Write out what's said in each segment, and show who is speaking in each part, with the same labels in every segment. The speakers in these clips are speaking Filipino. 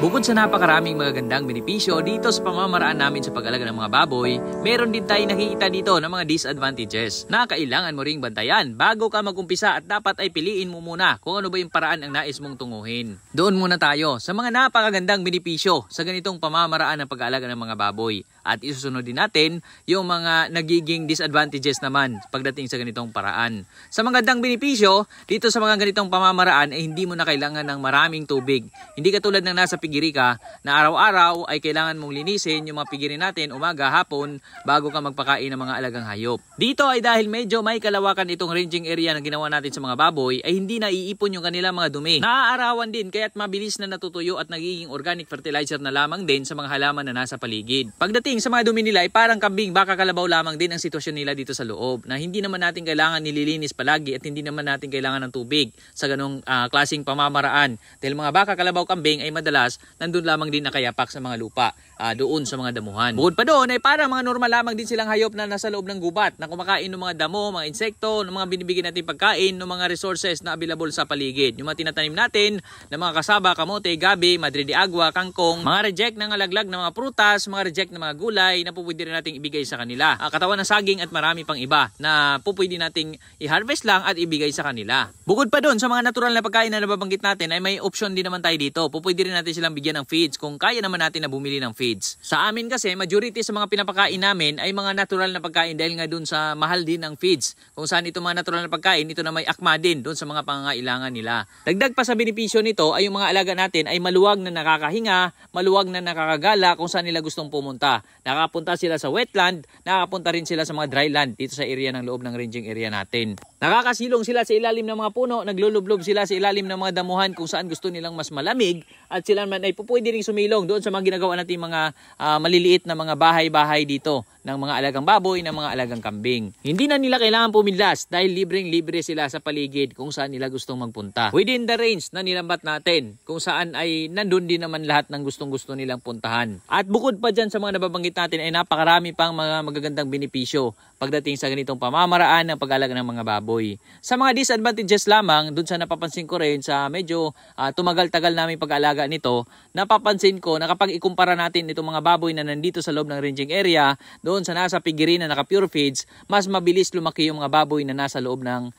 Speaker 1: Bukod sa napakaraming magagandang benepisyo dito sa pamamaraan namin sa pag-alaga ng mga baboy, meron din tayong nakikita dito ng mga disadvantages na kailangan mo ring bantayan bago ka mag-umpisa at dapat ay piliin mo muna kung ano ba yung paraan ang nais mong tunguhin. Doon muna tayo sa mga napakagandang benepisyo sa ganitong pamamaraan ng pag-alaga ng mga baboy. At isusunod din natin yung mga nagiging disadvantages naman pagdating sa ganitong paraan. Sa magandang benepisyo, dito sa mga ganitong pamamaraan ay hindi mo na kailangan ng maraming tubig. Hindi katulad ng nasa pigiri ka na araw-araw ay kailangan mong linisin yung mga pigiri natin umaga, hapon bago ka magpakain ng mga alagang hayop. Dito ay dahil medyo may kalawakan itong ranging area na ginawa natin sa mga baboy ay hindi naiipon yung kanilang mga dumi. Naaarawan din kaya't mabilis na natutuyo at nagiging organic fertilizer na lamang din sa mga halaman na nasa paligid. Pagdating sa mga dumi nila ay parang kambing, baka kalabaw lamang din ang sitwasyon nila dito sa loob na hindi naman natin kailangan nililinis palagi at hindi naman natin kailangan ng tubig sa ganong klaseng pamamaraan dahil mga baka kalabaw kambing ay madalas nandun lamang din nakayapak sa mga lupa doon sa mga damuhan. Bukod pa doon ay parang mga normal lamang din silang hayop na nasa loob ng gubat na kumakain ng mga damo, mga insekto, ng mga binibigyan natin pagkain, ng mga resources na available sa paligid. Yung mga tinatanim natin ng mga kasaba, kamote, gabi, madre de agua, kangkong, mga reject ng alaglag ng mga prutas, mga reject ng mga gulay na pupwede rin nating ibigay sa kanila. Katawan ng saging at marami pang iba na pupwede nating i-harvest lang at ibigay sa kanila. Bukod pa doon sa mga natural na pagkain na nababanggit natin ay may option din naman tayo dito. Pupwede rin natin silang bigyan ng feeds kung kaya naman natin na bumili ng feeds. Sa amin kasi majority sa mga pinapakain namin ay mga natural na pagkain dahil nga doon sa mahal din ng feeds. Kung saan ito mga natural na pagkain, ito na may akma din doon sa mga pangangailangan nila. Dagdag pa sa benepisyo nito ay yung mga alaga natin ay maluwag na nakakahinga, maluwag na nakakagala kung saan nila gustong pumunta. Nakapunta sila sa wetland, nakakapunta rin sila sa mga dryland dito sa area ng loob ng ranging area natin. Nakakasilong sila sa ilalim ng mga puno, naglulublob sila sa ilalim ng mga damuhan kung saan gusto nilang mas malamig at sila man ay pupwede ring sumilong doon sa mga ginagawa natin mga maliliit na mga bahay-bahay dito ng mga alagang baboy, ng mga alagang kambing. Hindi na nila kailangan pumidlas dahil libreng-libre sila sa paligid kung saan nila gustong magpunta. Within the range na nilambat natin kung saan ay nandun din naman lahat ng gustong-gusto nilang puntahan. At bukod pa dyan sa mga nababanggit natin ay napakarami pang mga magagandang benepisyo pagdating sa ganitong pamamaraan ng pag-alaga ng mga baboy. Sa mga disadvantages lamang, dun sa napapansin ko rin sa medyo tumagal-tagal namin pag-alaga nito, napapansin ko na kapag ikumpara natin itong mga baboy na nandito sa loob ng ranging area, doon sa nasa pigiri na naka-pure feeds, mas mabilis lumaki yung mga baboy na nasa loob ng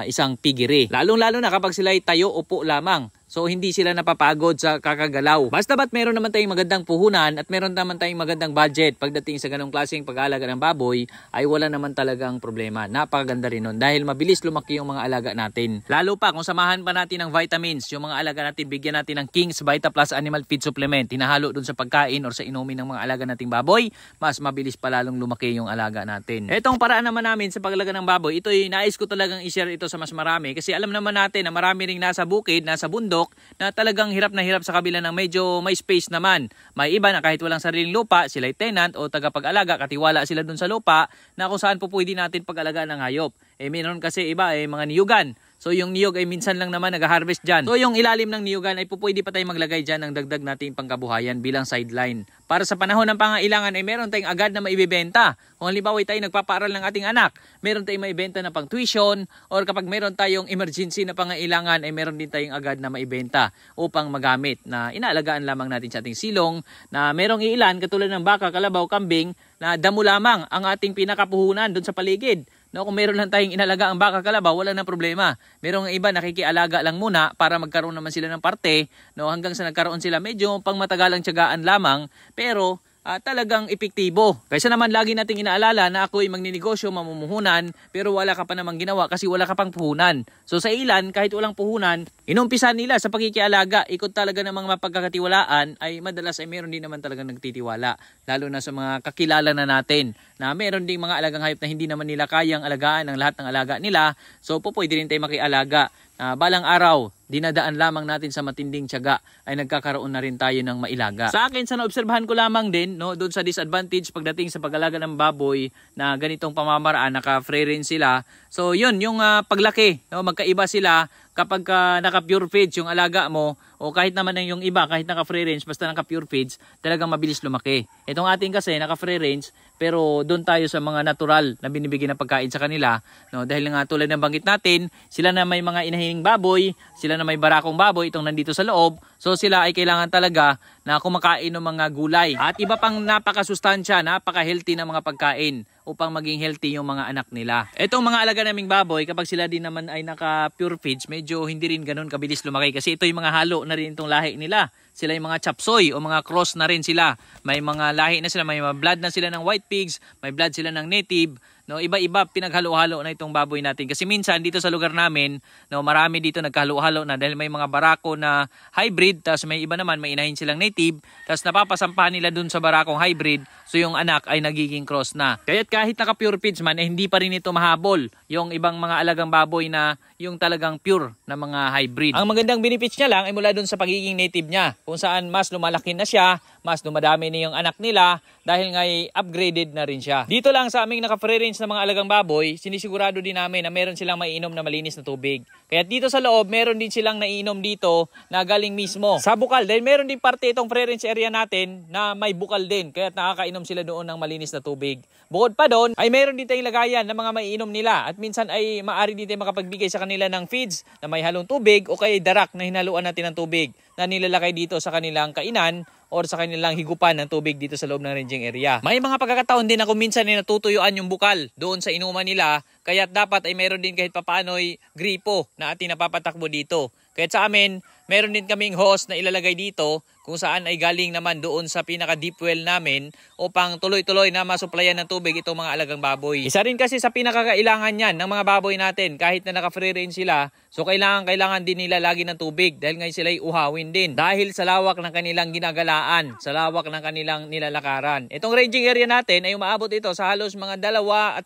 Speaker 1: isang pigiri. Lalong-lalo na kapag sila ay tayo upo lamang. So hindi sila napapagod sa kakagalaw. Basta ba't meron naman tayong magandang puhunan at meron naman tayong magandang budget pagdating sa ganong klaseng pag-aalaga ng baboy, ay wala naman talagang problema. Napakaganda rin nun dahil mabilis lumaki yung mga alaga natin. Lalo pa kung samahan pa natin ng vitamins, yung mga alaga natin, bigyan natin ng King's Vita Plus Animal Feed Supplement, hinahalo dun sa pagkain or sa inumin ng mga alaga nating baboy, mas mabilis pa lalong lumaki yung alaga natin. Etong paraan naman namin sa pag-alaga ng baboy, ito ay nais ko talagang i-share ito sa mas marami kasi alam naman natin na marami ring nasa bukid, nasa bundok, na talagang hirap na hirap sa kabila ng medyo may space naman. May iba na kahit walang sariling lupa, sila ay tenant o tagapag-alaga, katiwala sila dun sa lupa na kung saan po pwede natin pag-alagaan ng hayop. Meron kasi iba mga niyugan. So yung niyog ay minsan lang naman nag-harvest dyan. So yung ilalim ng niyugan ay pwede pa tayong maglagay dyan ng dagdag nating pangkabuhayan bilang sideline. Para sa panahon ng pangailangan ay meron tayong agad na maibibenta. Kung halimbawa ay tayo nagpapaaral ng ating anak, meron tayong maibenta na pang tuition, or kapag meron tayong emergency na pangailangan ay meron din tayong agad na maibenta upang magamit na inaalagaan lamang natin sa ating silong na merong iilan katulad ng baka, kalabaw, kambing na damo lamang ang ating pinakapuhunan doon sa paligid. No, kung meron lang tayong inalaga ang baka, kalabaw, wala nang problema. Merong iba nakikialaga lang muna para magkaroon naman sila ng parte, no, hanggang sa nagkaroon sila medyo pangmatagalang tiyagaan lamang, pero talagang epektibo. Kaysa naman lagi nating inaalala na ako ay magninegosyo, mamumuhunan, pero wala ka pa namang ginawa kasi wala ka pang puhunan. So sa ilan, kahit walang puhunan, inumpisa nila sa pagkikialaga, ikot talaga ng mga mapagkakatiwalaan, ay madalas ay meron din naman talagang nagtitiwala. Lalo na sa mga kakilala na natin, na meron ding mga alagang hayop na hindi naman nila kayang alagaan ang lahat ng alaga nila. So pwede rin tayo makialaga. Balang araw, dinadaan lamang natin sa matinding tiyaga ay nagkakaroon na rin tayo ng mailaga. Sa akin, sa naobserbahan ko lamang din, no, doon sa disadvantage pagdating sa pag-alaga ng baboy na ganitong pamamaraan, naka-free range sila. So yun, yung paglaki, no, magkaiba sila kapag naka-pure feeds yung alaga mo, o kahit naman yung iba, kahit naka-free range, basta naka-pure feeds, talagang mabilis lumaki. Itong ating kasi naka-free range, pero doon tayo sa mga natural na binibigyan ng pagkain sa kanila. No? Dahil nga tulad ng banggit natin, sila na may mga inahining baboy, sila na may barakong baboy, itong nandito sa loob. So sila ay kailangan talaga na kumakain ng mga gulay. At iba pang napakasustansya, napaka-healthy na mga pagkain upang maging healthy yung mga anak nila. Itong mga alaga naming baboy, kapag sila din naman ay naka-pure feeds, medyo hindi rin ganun kabilis lumaki kasi ito yung mga halo na rin itong lahi nila. Sila yung mga chapsoy o mga cross na rin sila. May mga lahi na sila, may mga blood na sila ng white pigs, may blood sila ng native. No, iba-iba pinaghalo-halo na itong baboy natin. Kasi minsan dito sa lugar namin, no, marami dito nagkahalo-halo na dahil may mga barako na hybrid, tapos may iba naman may inahin silang native, tapos napapasampahan nila dun sa barakong hybrid, so yung anak ay nagiging cross na. Kaya't kahit naka-pure feeds man, eh, hindi pa rin ito mahabol yung ibang mga alagang baboy na yung talagang pure na mga hybrid. Ang magandang benefits niya lang ay mula dun sa pagiging native niya, kung saan mas lumalaki na siya, mas dumadami na yung anak nila dahil nga upgraded na rin siya. Dito lang sa aming naka-free range na mga alagang baboy, sinisigurado din namin na meron silang maiinom na malinis na tubig. Kaya dito sa loob, meron din silang naiinom dito na galing mismo sa bukal. Dahil meron din parte itong free range area natin na may bukal din. Kaya nakakainom sila doon ng malinis na tubig. Bukod pa doon, ay meron din tayong lagayan ng mga maiinom nila. At minsan ay maaari din tayo makapagbigay sa kanila ng feeds na may halong tubig o kay darak na hinaluan natin ng tubig na nilalakay dito sa kanilang kainan or sa kanilang higupan ng tubig dito sa loob ng ranging area. May mga pagkakataon din ako minsan ay natutuyuan yung bukal doon sa inuman nila, kaya dapat ay meron din kahit papaano'y gripo na ating napapatakbo dito. Kaya sa amin, meron din kaming hose na ilalagay dito kung saan ay galing naman doon sa pinaka deep well namin upang tuloy-tuloy na masuplayan ng tubig itong mga alagang baboy. Isa rin kasi sa pinakakailangan yan ng mga baboy natin kahit na naka-free range sila, so kailangan din nila lagi ng tubig dahil ngayon sila ay uhawin din dahil sa lawak ng kanilang ginagalaan, sa lawak ng kanilang nilalakaran. Itong ranging area natin ay umaabot ito sa halos mga 2.5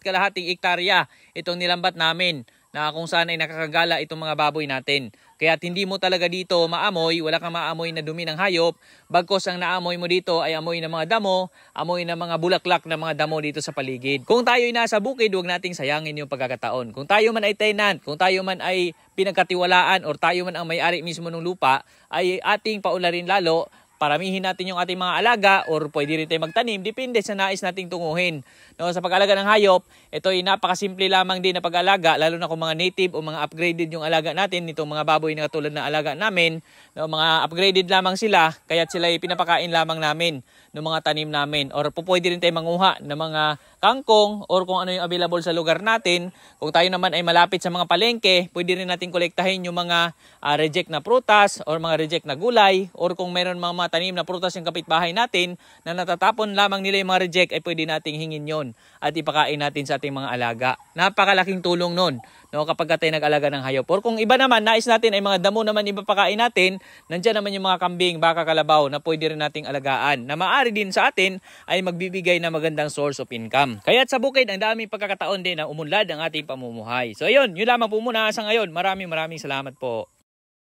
Speaker 1: hektarya itong nilambat namin na kung saan ay nakakagala itong mga baboy natin. Kaya hindi mo talaga dito maamoy, wala kang maamoy na dumi ng hayop, bagkos ang naamoy mo dito ay amoy ng mga damo, amoy ng mga bulaklak ng mga damo dito sa paligid. Kung tayo ay nasa bukid, huwag nating sayangin yung pagkakataon. Kung tayo man ay tenant, kung tayo man ay pinagkatiwalaan or tayo man ang may-ari mismo ng lupa, ay ating paularin lalo, paramihin natin yung ating mga alaga or pwede rin tayo magtanim, depende sa nais nating tunguhin. No, sa pag-alaga ng hayop, ito ay napakasimple lamang din na pag-alaga, lalo na kung mga native o mga upgraded yung alaga natin, itong mga baboy na katulad ng alaga namin, no, mga upgraded lamang sila, kaya't sila ay pinapakain lamang namin ng mga tanim namin. Or pwede rin tayo manguha ng mga kangkong or kung ano yung available sa lugar natin. Kung tayo naman ay malapit sa mga palengke, pwede rin natin kolektahin yung mga reject na prutas or mga reject na gulay, or kung meron mga tanim na prutas yung kapitbahay natin na natatapon lamang nila yung mga reject, ay pwede nating hingin yon at ipakain natin sa ating mga alaga. Napakalaking tulong nun, no, kapag tayo nag-alaga ng hayop. Or kung iba naman, nais natin ay mga damo naman ipapakain natin, nandiyan naman yung mga kambing, baka, kalabaw na pwede rin nating alagaan na maaari din sa atin ay magbibigay na magandang source of income. Kaya't sa bukid, ang daming pagkakataon din na umunlad ang ating pamumuhay. So ayun, yun lamang po muna sa ngayon. Maraming salamat po.